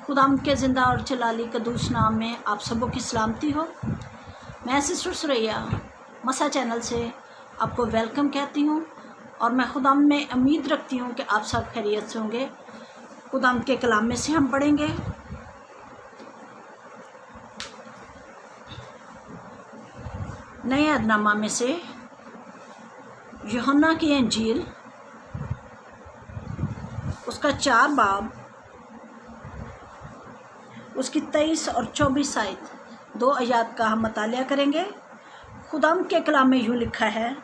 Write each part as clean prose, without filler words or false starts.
खुदाम के ज़िंदा और जलाली कदूस नाम में आप सबों की सलामती हो। मैं सिस्टर सुरैया मसा चैनल से आपको वेलकम कहती हूँ और मैं खुदाम में उम्मीद रखती हूँ कि आप सब खैरियत से होंगे। खुदाम के कलाम में से हम पढ़ेंगे नए अहदनामा में से यूहन्ना की इंजील उसका 4 बाब उसकी 23 और 24 आयत 2 आयत का हम मतालिया करेंगे। खुदाम के कलाम में यूँ लिखा है,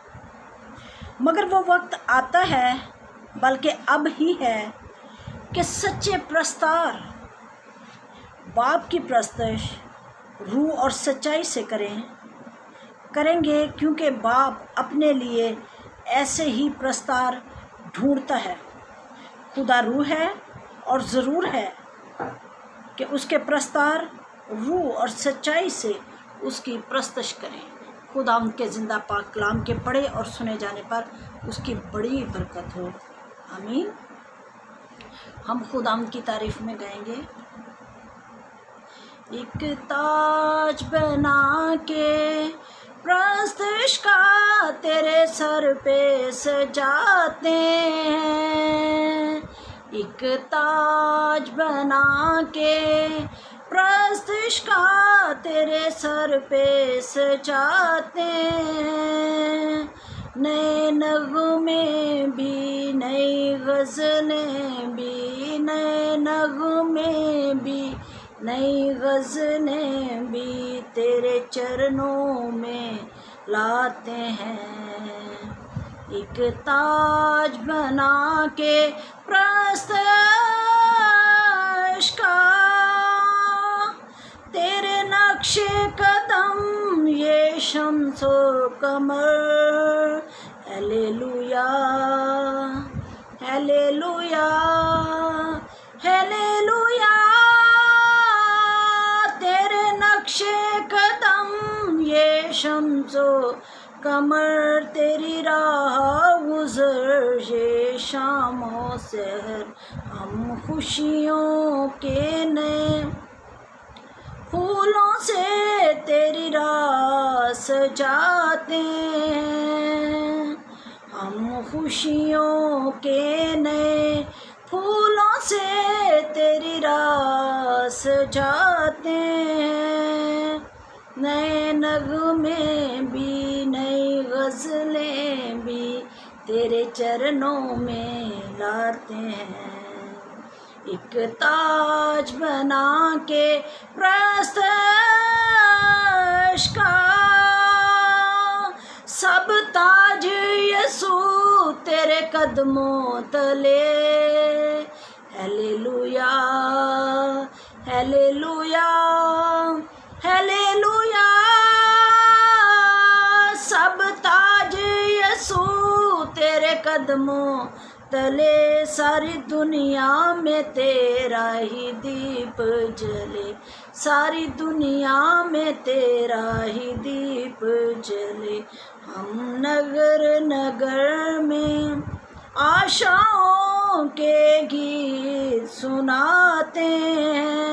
मगर वो वक्त आता है, बल्कि अब ही है, कि सच्चे प्रस्तार बाप की प्रस्तश रूह और सच्चाई से करेंगे, क्योंकि बाप अपने लिए ऐसे ही प्रस्तार ढूंढता है। खुदा रूह है और ज़रूर है कि उसके प्रस्तार रूह और सच्चाई से उसकी प्रस्तश करें। खुदा उनके ज़िंदा पाक कलाम के पढ़े और सुने जाने पर उसकी बड़ी बरकत हो, आमीन। हम खुदा की तारीफ़ में गाएंगे। एक ताज बना के प्रस्तश का तेरे सर पे सजाते हैं, एक ताज बना के प्रस्तश का तेरे सर पे सजाते हैं। नए नगमे भी, नई गज़लें भी, नए नगमे भी, नई गज़लें भी तेरे चरणों में लाते हैं। एक ताज बना के प्रस्तश का तेरे नक्शे कदम ये शम्सो कमर, हालेलुया हालेलुया हालेलुया। तेरे नक्शे कदम ये शम्सो कमर, तेरी राह गुज़र ये शामों सहर, हम खुशियों के नए फूलों से तेरी राह सजाते हैं। हम खुशियों के नए फूलों से तेरी राह सजाते हैं। नए नगमे भी, नई गज़लें भी तेरे चरणों में लाते हैं। एक ताज बना के प्रस्तश का सब ताज यसू तेरे कदमों तले, हालेलुया हालेलुया हालेलुया। सब ताज यसू तेरे कदमों तले, सारी दुनिया में तेरा ही दीप जले, सारी दुनिया में तेरा ही दीप जले। हम नगर नगर में आशाओं के गीत सुनाते हैं।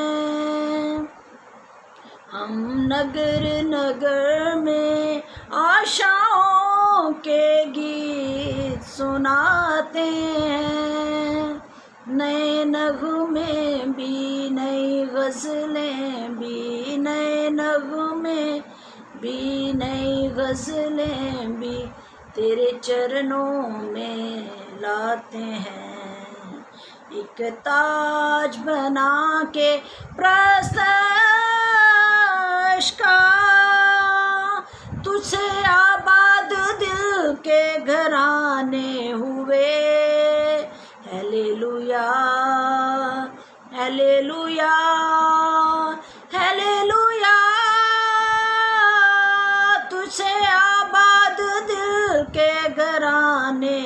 हम नगर नगर में आशाओं के गीत सुनाते हैं। नए नगमे भी, नई गज़लें भी, नए नगमे भी, नई गज़लें भी तेरे चरणों में लाते हैं। एक ताज बना के प्रस्तश का तुझसे आबाद दिल के घराने हुए, हालेलुया हालेलुया हालेलुया। तुझसे आबाद दिल के घराने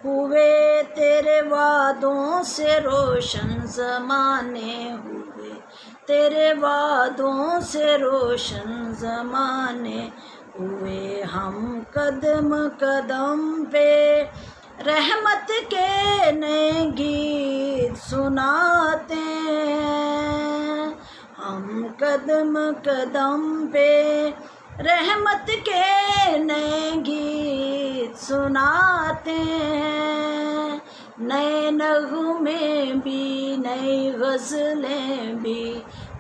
हुए, तेरे वादों से रोशन ज़माने हुए, तेरे वादों से रोशन ज़माने हुए। हम कदम कदम पे रहमत के नए गीत सुनाते हैं। قدم قدم پہ رحمت کے نئے گیت سناتے ہیں، نئے نغمے بھی نئی غزلیں بھی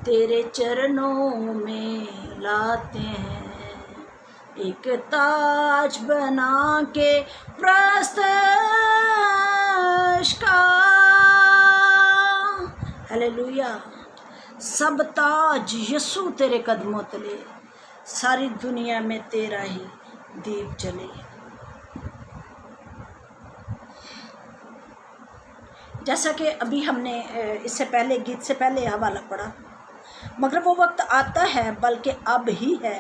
تیرے چرنوں میں لاتے ہیں، ایک تاج بنا کے پرستش کا، ہلیلویا، سب تاج یسوع تیرے قدموں تلے، ساری دنیا میں تیرا ہی دیپ جلے۔ جیسا کہ ابھی ہم نے اس سے پہلے گیت سے پہلے حوالہ پڑھا، مگر وہ وقت آتا ہے بلکہ اب ہی ہے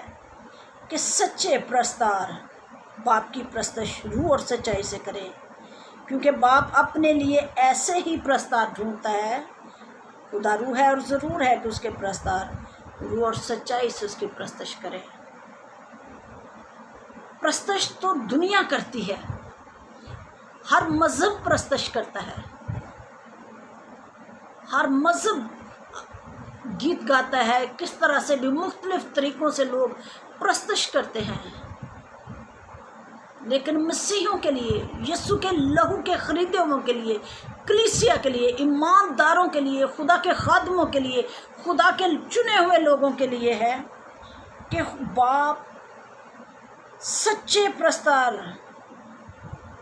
کہ سچے پرستار باپ کی پرستش روح اور سچائی سے کریں، کیونکہ باپ اپنے لیے ایسے ہی پرستار ڈھونڈتا ہے۔ خدا روح ہے اور ضرور ہے کہ اس کے پرستار روح اور سچائی سے اس کی پرستش کریں۔ پرستش تو دنیا کرتی ہے، ہر مذہب پرستش کرتا ہے، ہر مذہب گیت گاتا ہے، کس طرح سے بھی مختلف طریقوں سے لوگ پرستش کرتے ہیں، لیکن مسیحیوں کے لیے، یسوع کے لہو کے خریدے ہوئوں کے لیے، کلیسیا کے لیے، ایمانداروں کے لیے، خدا کے خادموں کے لیے، خدا کے چنے ہوئے لوگوں کے لیے ہے کہ باپ سچے پرستار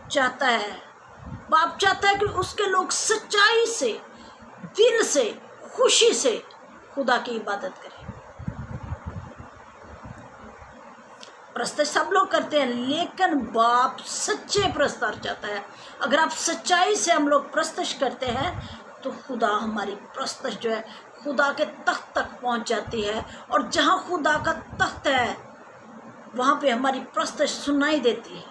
چاہتا ہے۔ باپ چاہتا ہے کہ اس کے لوگ سچائی سے، دل سے، خوشی سے خدا کی عبادت کریں۔ پرستش سب لوگ کرتے ہیں، لیکن باپ سچے پرستار چاہتا ہے۔ اگر آپ سچائی سے ہم لوگ پرستش کرتے ہیں تو خدا ہماری پرستش جو ہے خدا کے تخت تک پہنچ جاتی ہے، اور جہاں خدا کا تخت ہے وہاں پہ ہماری پرستش سنائی دیتی ہے۔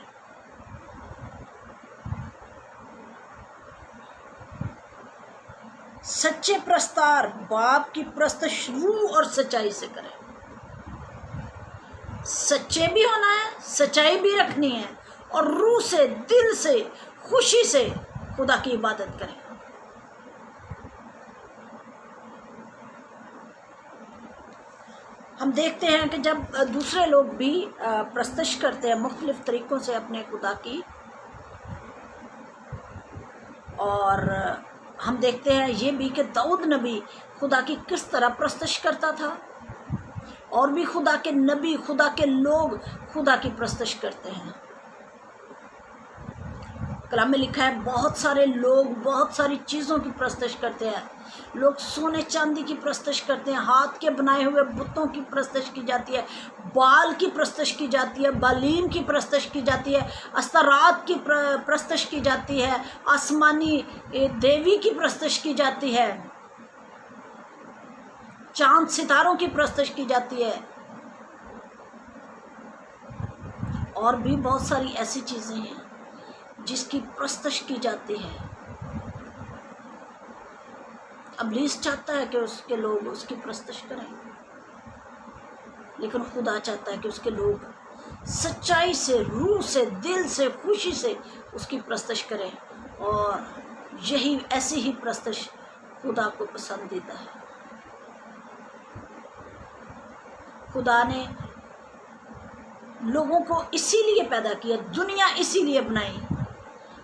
سچے پرستار باپ کی پرستش روح اور سچائی سے کریں۔ سچے بھی ہونا ہے، سچائی بھی رکھنی ہے، اور روح سے، دل سے، خوشی سے خدا کی عبادت کریں۔ ہم دیکھتے ہیں کہ جب دوسرے لوگ بھی پرستش کرتے ہیں مختلف طریقوں سے اپنے خدا کی، اور ہم دیکھتے ہیں یہ بھی کہ داؤد نبی خدا کی کس طرح پرستش کرتا تھا، اور بھی خدا کے نبی، خدا کے لوگ خدا کی پرستش کرتے ہیں۔ کلام میں لکھا ہے بہت سارے لوگ بہت ساری چیزوں کی پرستش کرتے ہیں۔ لوگ سونے چاندی کی پرستش کرتے ہیں، ہاتھ کے بنائے ہوئے بتوں کی پرستش کی جاتی ہے، بال کی پرستش کی جاتی ہے، بالین کی پرستش کی جاتی ہے، استرات کی پرستش کی جاتی ہے، آسمانی دیوی کی پرستش کی جاتی ہے، چاند ستاروں کی پرستش کی جاتی ہے، اور بھی بہت ساری ایسی چیزیں ہیں جس کی پرستش کی جاتی ہے۔ ابلیس چاہتا ہے کہ اس کے لوگ اس کی پرستش کریں، لیکن خدا چاہتا ہے کہ اس کے لوگ سچائی سے، روح سے، دل سے، خوشی سے اس کی پرستش کریں، اور یہی ایسی ہی پرستش خدا کو پسندیدہ ہے۔ خدا نے لوگوں کو اسی لیے پیدا کیا، دنیا اسی لیے بنائی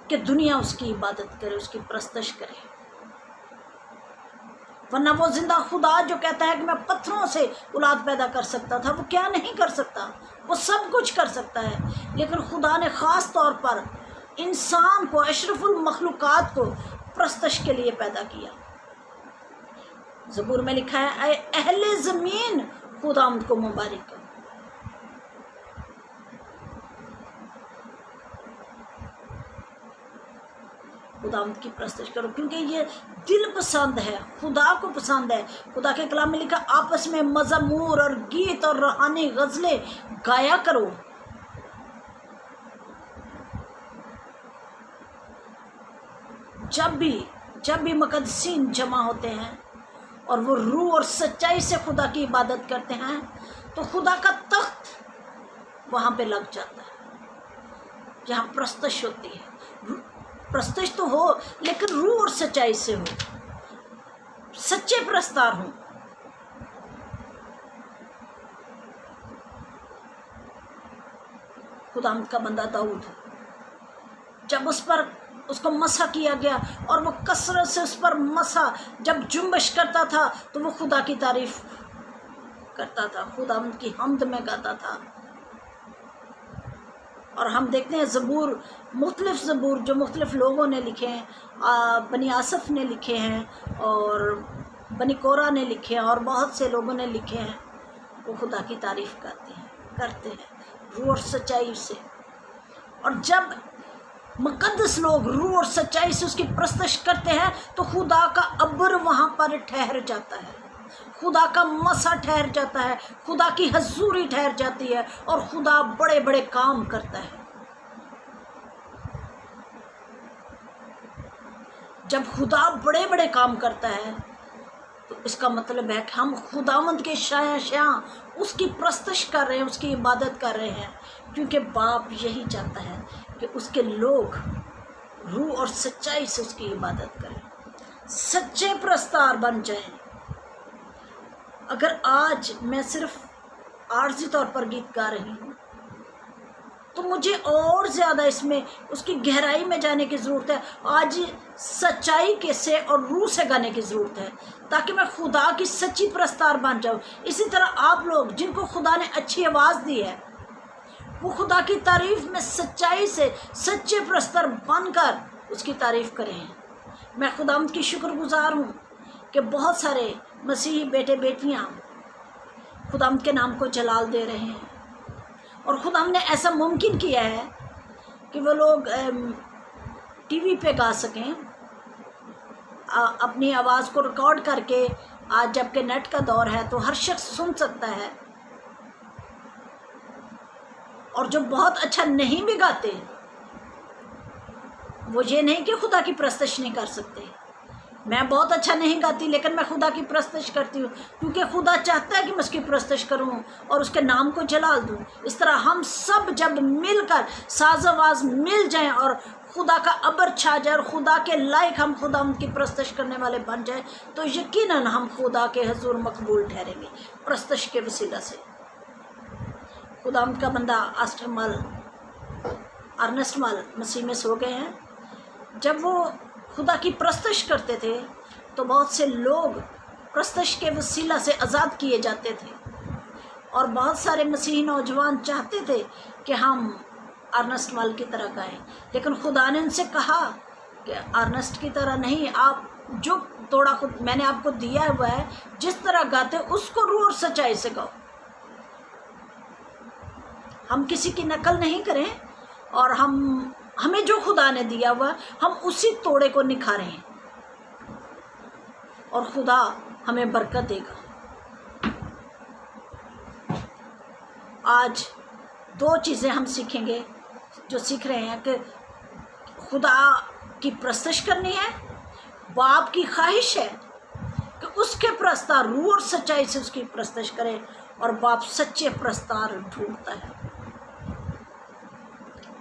کہ دنیا اس کی عبادت کرے، اس کی پرستش کرے، ورنہ وہ زندہ خدا جو کہتا ہے کہ میں پتھروں سے اولاد پیدا کر سکتا تھا، وہ کیا نہیں کر سکتا؟ وہ سب کچھ کر سکتا ہے، لیکن خدا نے خاص طور پر انسان کو، اشرف المخلوقات کو پرستش کے لیے پیدا کیا۔ زبور میں لکھا ہے اے اہل زمین خداوند کو مبارک کرو۔ خداوند کی پرستش کرو، کیونکہ یہ دل پسند ہے، خدا کو پسند ہے۔ خدا کے کلام میں لکھا آپس میں مزمور اور گیت اور روحانی غزلیں گایا کرو۔ جب بھی مقدسین جمع ہوتے ہیں اور وہ روح اور سچائی سے خدا کی عبادت کرتے ہیں تو خدا کا تخت وہاں پہ لگ جاتا ہے، جہاں پرستش ہوتی ہے۔ پرستش تو ہو لیکن روح اور سچائی سے ہو، سچے پرستار ہوں۔ खुदावंद का बंदा दाऊद, जब उस को मसा किया गया और वो कसरत से उस पर मसा, जब जुम्बश करता था तो वो खुदा की तारीफ करता था, खुदावंद की हम्द में गाता था। और हम देखते हैं ज़बूर, मुख्तलिफ ज़बूर जो मुख्तलिफ लोगों ने लिखे हैं, बनी आसफ़ ने लिखे हैं और बनी कोरा ने लिखे हैं और बहुत से लोगों ने लिखे हैं, वो खुदा की तारीफ़ करते हैं रूह और सच्चाई से। और जब मुक़द्दस लोग रूह और सच्चाई से उसकी प्रस्तश करते हैं तो खुदा का अब्र वहाँ पर ठहर जाता है, खुदा का मसा ठहर जाता है, खुदा की हजूरी ठहर जाती है और खुदा बड़े बड़े काम करता है। जब खुदा बड़े बड़े काम करता है तो इसका मतलब है कि हम खुदावंद के शाया उसकी प्रस्तश कर रहे हैं, उसकी इबादत कर रहे हैं, क्योंकि बाप यही चाहता है कि उसके लोग रूह और सच्चाई से उसकी इबादत करें, सच्चे प्रस्तार बन जाएं। अगर आज मैं सिर्फ आर्जी तौर पर गीत गा रही हूँ तो मुझे और ज़्यादा इसमें उसकी गहराई में जाने की ज़रूरत है। आज सच्चाई के से और रूह से गाने की ज़रूरत है ताकि मैं खुदा की सच्ची प्रस्तार बन जाऊँ। इसी तरह आप लोग जिनको खुदा ने अच्छी आवाज़ दी है वो खुदा की तारीफ़ में सच्चाई से सच्चे प्रस्तार बनकर उसकी तारीफ़ करें। मैं खुदावंद की शुक्रगुज़ार हूँ कि बहुत सारे मसीही बेटे बेटियाँ खुदावंद के नाम को जलाल दे रहे हैं और खुदावंद ने ऐसा मुमकिन किया है कि वो लोग टीवी पे गा सकें, अपनी आवाज़ को रिकॉर्ड करके। आज जबकि नेट का दौर है तो हर शख्स सुन सकता है, और जो बहुत अच्छा नहीं भी गाते वो ये नहीं कि खुदा की प्रस्तश नहीं कर सकते। मैं बहुत अच्छा नहीं गाती लेकिन मैं खुदा की प्रस्तश करती हूँ क्योंकि खुदा चाहता है कि मैं उसकी प्रस्तश करूँ और उसके नाम को जलाल दूँ। इस तरह हम सब जब मिलकर साज आवाज़ मिल जाएं और खुदा का अबर छा जाए और खुदा के लायक हम खुदा उनकी प्रस्तश करने वाले बन जाए तो यकीनन हम खुदा के हजूर मकबूल ठहरेंगे प्रस्तश के वसीला से। खुदा का बंदा अर्नेस्ट मल मसीह में सो गए हैं। जब वो खुदा की प्रस्तश करते थे तो बहुत से लोग प्रस्तश के वसीला से आज़ाद किए जाते थे और बहुत सारे मसीही नौजवान चाहते थे कि हम अर्नेस्ट मल की तरह गाएं, लेकिन खुदा ने उनसे कहा कि अर्नेस्ट की तरह नहीं, आप जो थोड़ा खुद मैंने आपको दिया हुआ है जिस तरह गाते उसको रूह और सच्चाई से गाओ। हम किसी की नकल नहीं करें और हमें जो खुदा ने दिया हुआ हम उसी तोड़े को निखारें और खुदा हमें बरकत देगा। आज दो चीज़ें हम सीखेंगे जो सीख रहे हैं कि खुदा की प्रस्तश करनी है, बाप की ख्वाहिश है कि उसके प्रस्तार रूह और सच्चाई से उसकी प्रस्तश करे और बाप सच्चे प्रस्तार ढूंढता है।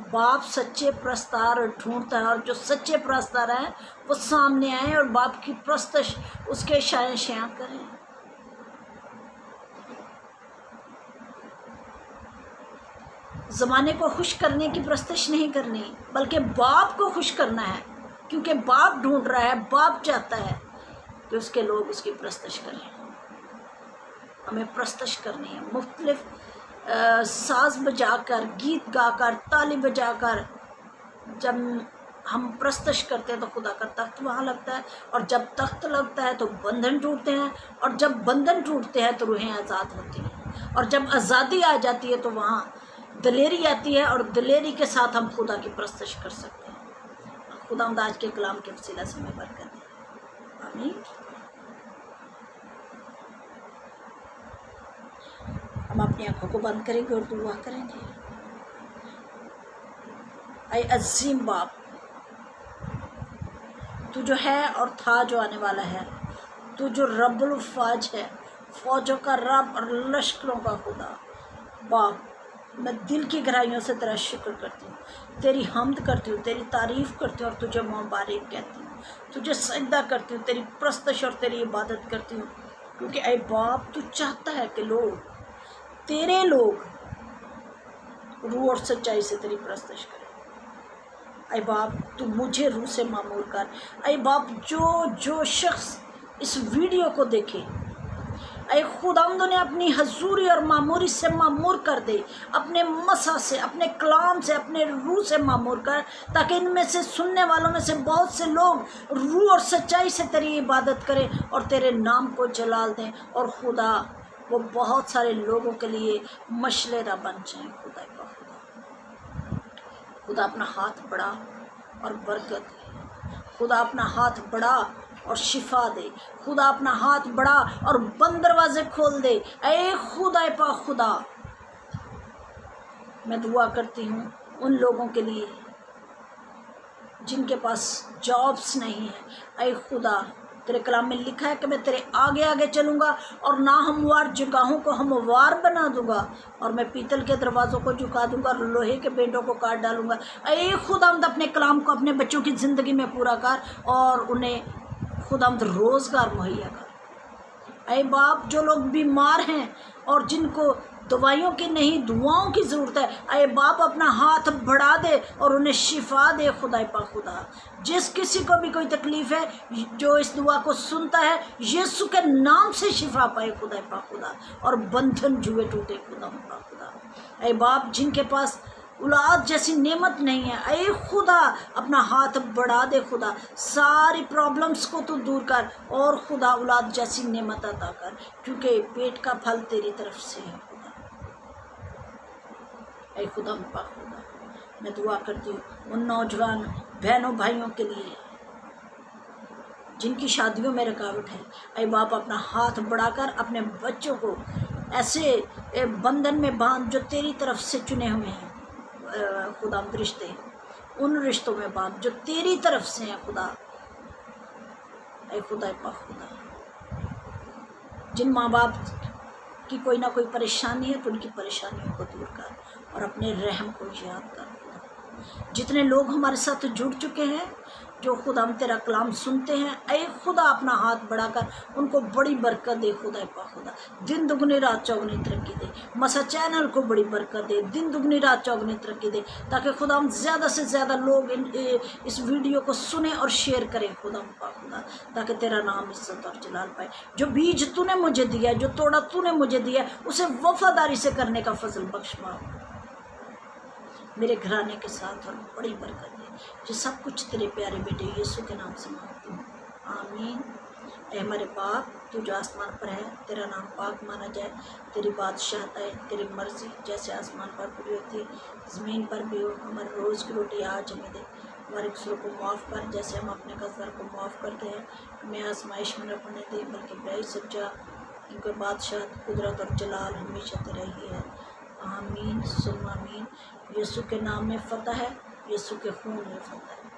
बाप सच्चे प्रस्तार ढूंढता है और जो सच्चे प्रस्तार हैं वो सामने आए और बाप की प्रस्तश उसके शाया करें। ज़माने को खुश करने की प्रस्तश नहीं करनी बल्कि बाप को खुश करना है, क्योंकि बाप ढूंढ रहा है, बाप चाहता है कि उसके लोग उसकी प्रस्तश करें। हमें प्रस्तश करनी है मुख्तलिफ साज बजाकर, गीत गाकर, ताली बजाकर। जब हम प्रस्तश करते हैं तो खुदा का तख्त वहाँ लगता है और जब तख्त लगता है तो बंधन टूटते हैं और जब बंधन टूटते हैं तो रूहें आज़ाद होती हैं और जब आज़ादी आ जाती है तो वहाँ दलेरी आती है और दलेरी के साथ हम खुदा की प्रस्तश कर सकते हैं। खुदा आज के कलाम के वसीला से हमें बरकत दे, आमीन। हम अपनी आंखों को बंद करेंगे और दुआ करेंगे। ऐ अज़ीम बाप, तू जो है और था जो आने वाला है, तू जो रब्बुल फ़ाज है, फ़ौजों का रब और लश्करों का खुदा। बाप, मैं दिल की गहराइयों से तेरा शुक्र करती हूँ, तेरी हम्द करती हूँ, तेरी तारीफ़ करती हूँ और तुझे मुबारक कहती हूँ, तुझे सजदा करती हूँ, तेरी प्रस्तश और तेरी इबादत करती हूँ, क्योंकि ऐ बाप तू चाहता है कि लोग तेरे लोग रूह और सच्चाई से तेरी परस्तिश करें। ऐ बाप तू मुझे रूह से मामूर कर। ऐ बाप जो शख्स इस वीडियो को देखे, ऐ खुदावंद ने अपनी हजूरी और मामूरी से मामूर कर दे, अपने मसा से, अपने कलाम से, अपने रूह से मामूर कर, ताकि इनमें से सुनने वालों में से बहुत से लोग रूह और सच्चाई से तेरी इबादत करें और तेरे नाम को जलाल दें, और खुदा वो बहुत सारे लोगों के लिए मशलेरा बन जाएं। खुदा अपना हाथ बढ़ा और बरकत दे। खुदा अपना हाथ बढ़ा और शिफा दे। खुदा अपना हाथ बढ़ा और बंद दरवाजे खोल दे। ऐ खुदा पा खुदा, मैं दुआ करती हूँ उन लोगों के लिए जिनके पास जॉब्स नहीं है। ऐ खुदा तेरे कलाम में लिखा है कि मैं तेरे आगे आगे चलूँगा और ना हमवार जगहों को हमवार बना दूंगा, और मैं पीतल के दरवाज़ों को झुका दूंगा और लोहे के बेंटों को काट डालूंगा। ऐ खुदावंद अपने कलाम को अपने बच्चों की ज़िंदगी में पूरा कर और उन्हें खुदावंद रोज़गार मुहैया कर। ऐ बाप जो लोग बीमार हैं और जिनको दवाइयों की नहीं दुआओं की ज़रूरत है, ऐ बाप अपना हाथ बढ़ा दे और उन्हें शिफा दे। खुदा पा खुदा जिस किसी को भी कोई तकलीफ़ है जो इस दुआ को सुनता है, यीशु के नाम से शिफा पाए खुदा पा खुदा, और बंधन जुए टूटे खुदा पा खुदा। ऐ बाप जिनके पास औलाद जैसी नेमत नहीं है, ऐ खुदा अपना हाथ बढ़ा दे। खुदा सारी प्रॉब्लम्स को तू दूर कर और खुदा औलाद जैसी नेमत अता कर, क्योंकि पेट का फल तेरी तरफ से है खुदा। ऐ खुदा पा खुदा मैं दुआ करती हूँ उन नौजवान बहनों भाइयों के लिए जिनकी शादियों में रुकावट है। ऐ बाप अपना हाथ बढ़ाकर अपने बच्चों को ऐसे बंधन में बांध जो तेरी तरफ से चुने हुए हैं खुदा, रिश्ते उन रिश्तों में बांध जो तेरी तरफ से हैं खुदा। ऐ खुदा पा खुदा जिन माँ बाप की कोई ना कोई परेशानी है तो उनकी परेशानियों को दूर कर और अपने रहम को याद कर। जितने लोग हमारे साथ जुड़ चुके हैं जो खुदा हम तेरा कलाम सुनते हैं, ऐ खुदा अपना हाथ बढ़ाकर उनको बड़ी बरकत दे। खुदा पा खुदा दिन दुगनी रात चौगनी तरक्की दे। मसा चैनल को बड़ी बरकत दे, दिन दुगनी रात चौगनी तरक्की दे, ताकि खुदा हम ज़्यादा से ज़्यादा लोग इस वीडियो को सुने और शेयर करें खुदा पा खुदा, ताकि तेरा नाम इज्जत और जलाल पाए। जो बीज तूने मुझे दिया है, जो तोड़ा तूने मुझे दिया है, उसे वफादारी से करने का फजल बख्श मांग मेरे घराने के साथ, और बड़ी बरकत दे। ये सब कुछ तेरे प्यारे बेटे यीशु के नाम से मांगती हूँ, आमीन। ऐ हमारे बाप तू जो आसमान पर है, तेरा नाम पाक माना जाए, तेरी बादशाहत है, तेरी मर्जी जैसे आसमान पर पूरी होती है ज़मीन पर भी हो। हमारे रोज़ की रोटी आज हमें दे, हमारे कसूरों को माफ़ कर जैसे हम अपने कर्जदार को माफ़ करते हैं। हमें आजमाइश में न पड़ने दे बल्कि बुराई से बचा, क्योंकि बादशाहत कुदरत और जलाल हमेशा तेरा ही है, आमीन सुम आमीन। यीशु के नाम में फ़तह है, यीशु के खून में फ़तह है।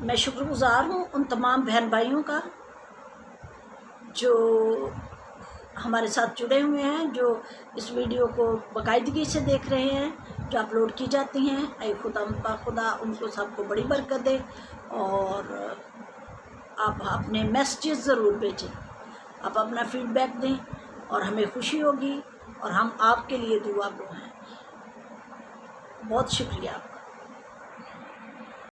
मैं शुक्रगुज़ार हूँ उन तमाम बहन भाइयों का जो हमारे साथ जुड़े हुए हैं, जो इस वीडियो को बाकायदगी से देख रहे हैं, जो अपलोड की जाती हैं। ऐ खुदा पा खुदा उनको सबको बड़ी बरकत दे, और आप अपने मैसेजेस ज़रूर भेजें, आप अपना फीडबैक दें और हमें खुशी होगी और हम आपके लिए दुआ गो हैं। बहुत शुक्रिया।